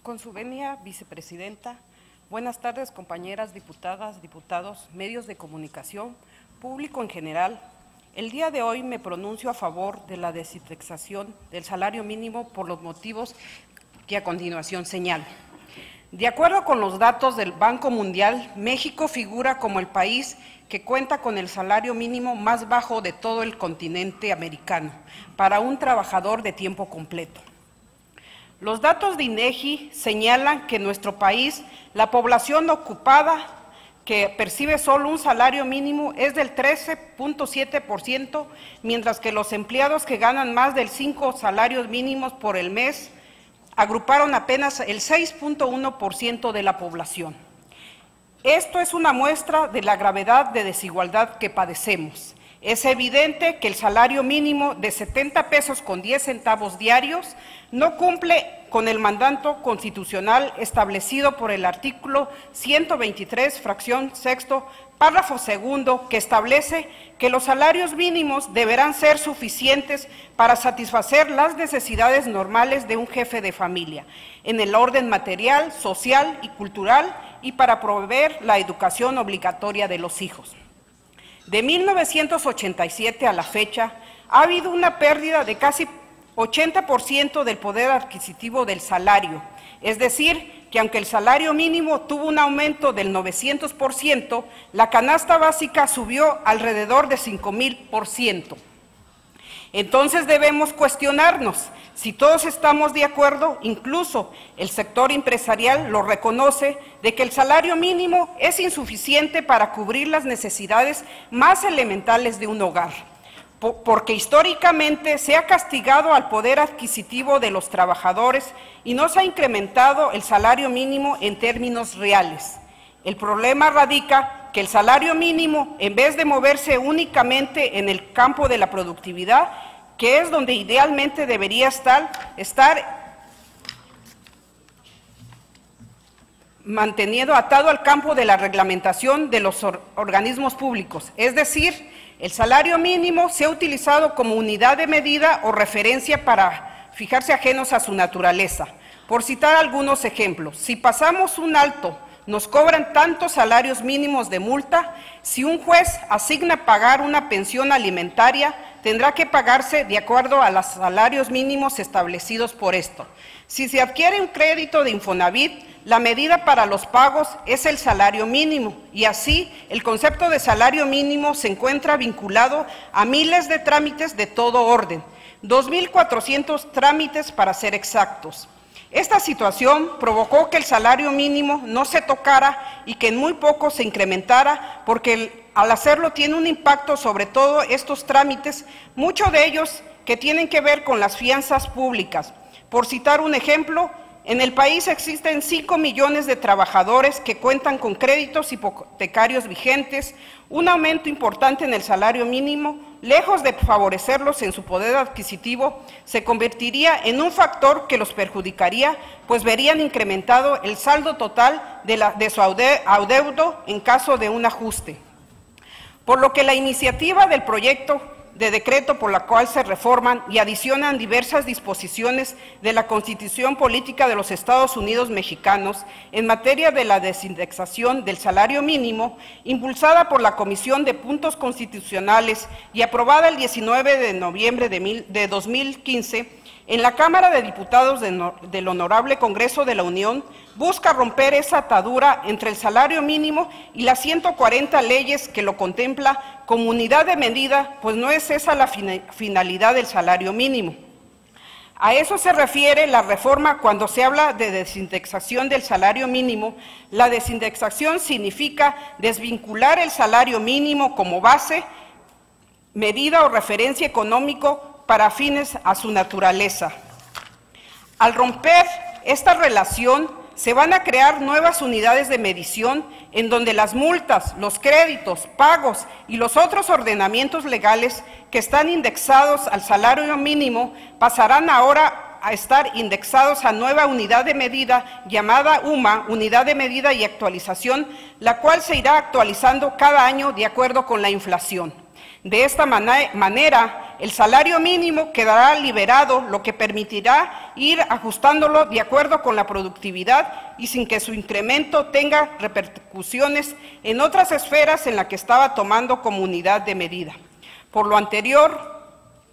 Con su venia, vicepresidenta, buenas tardes, compañeras diputadas, diputados, medios de comunicación, público en general. El día de hoy me pronuncio a favor de la desindexación del salario mínimo por los motivos que a continuación señalo. De acuerdo con los datos del Banco Mundial, México figura como el país que cuenta con el salario mínimo más bajo de todo el continente americano para un trabajador de tiempo completo. Los datos de INEGI señalan que en nuestro país la población ocupada que percibe solo un salario mínimo es del 13.7%, mientras que los empleados que ganan más de 5 salarios mínimos por el mes agruparon apenas el 6.1% de la población. Esto es una muestra de la gravedad de desigualdad que padecemos. Es evidente que el salario mínimo de 70 pesos con 10 centavos diarios no cumple con el mandato constitucional establecido por el artículo 123, fracción sexto, párrafo segundo, que establece que los salarios mínimos deberán ser suficientes para satisfacer las necesidades normales de un jefe de familia, en el orden material, social y cultural, y para proveer la educación obligatoria de los hijos. De 1987 a la fecha, ha habido una pérdida de casi 80% del poder adquisitivo del salario, es decir, que aunque el salario mínimo tuvo un aumento del 900%, la canasta básica subió alrededor de 5,000%. Entonces debemos cuestionarnos si todos estamos de acuerdo, incluso el sector empresarial lo reconoce, de que el salario mínimo es insuficiente para cubrir las necesidades más elementales de un hogar, porque históricamente se ha castigado al poder adquisitivo de los trabajadores y no se ha incrementado el salario mínimo en términos reales. El problema radica que el salario mínimo, en vez de moverse únicamente en el campo de la productividad, que es donde idealmente debería estar mantenido atado al campo de la reglamentación de los organismos públicos. Es decir, el salario mínimo se ha utilizado como unidad de medida o referencia para fijarse ajenos a su naturaleza. Por citar algunos ejemplos, si pasamos un alto, nos cobran tantos salarios mínimos de multa. Si un juez asigna pagar una pensión alimentaria, tendrá que pagarse de acuerdo a los salarios mínimos establecidos por esto. Si se adquiere un crédito de Infonavit, la medida para los pagos es el salario mínimo, y así el concepto de salario mínimo se encuentra vinculado a miles de trámites de todo orden, 2,400 trámites para ser exactos. Esta situación provocó que el salario mínimo no se tocara y que en muy poco se incrementara, porque al hacerlo tiene un impacto sobre todo estos trámites, muchos de ellos que tienen que ver con las fianzas públicas. Por citar un ejemplo, en el país existen 5 millones de trabajadores que cuentan con créditos hipotecarios vigentes. Un aumento importante en el salario mínimo, lejos de favorecerlos en su poder adquisitivo, se convertiría en un factor que los perjudicaría, pues verían incrementado el saldo total de su adeudo en caso de un ajuste. Por lo que la iniciativa del proyecto de decreto por la cual se reforman y adicionan diversas disposiciones de la Constitución Política de los Estados Unidos Mexicanos en materia de la desindexación del salario mínimo, impulsada por la Comisión de Puntos Constitucionales y aprobada el 19 de noviembre de 2015, en la Cámara de Diputados del Honorable Congreso de la Unión, busca romper esa atadura entre el salario mínimo y las 140 leyes que lo contempla como unidad de medida, pues no es esa la finalidad del salario mínimo. A eso se refiere la reforma cuando se habla de desindexación del salario mínimo. La desindexación significa desvincular el salario mínimo como base, medida o referencia económico para fines a su naturaleza. Al romper esta relación, se van a crear nuevas unidades de medición en donde las multas, los créditos, pagos y los otros ordenamientos legales que están indexados al salario mínimo pasarán ahora a estar indexados a nueva unidad de medida llamada UMA, Unidad de Medida y Actualización, la cual se irá actualizando cada año de acuerdo con la inflación. De esta manera, el salario mínimo quedará liberado, lo que permitirá ir ajustándolo de acuerdo con la productividad y sin que su incremento tenga repercusiones en otras esferas en las que estaba tomando como unidad de medida. Por lo anterior,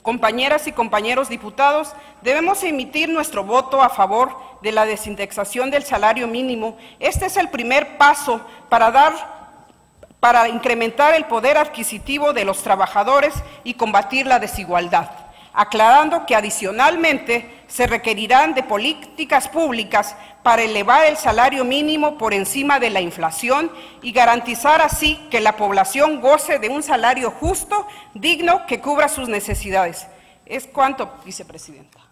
compañeras y compañeros diputados, debemos emitir nuestro voto a favor de la desindexación del salario mínimo. Este es el primer paso para incrementar el poder adquisitivo de los trabajadores y combatir la desigualdad, aclarando que adicionalmente se requerirán de políticas públicas para elevar el salario mínimo por encima de la inflación y garantizar así que la población goce de un salario justo, digno, que cubra sus necesidades. Es cuanto, vicepresidenta.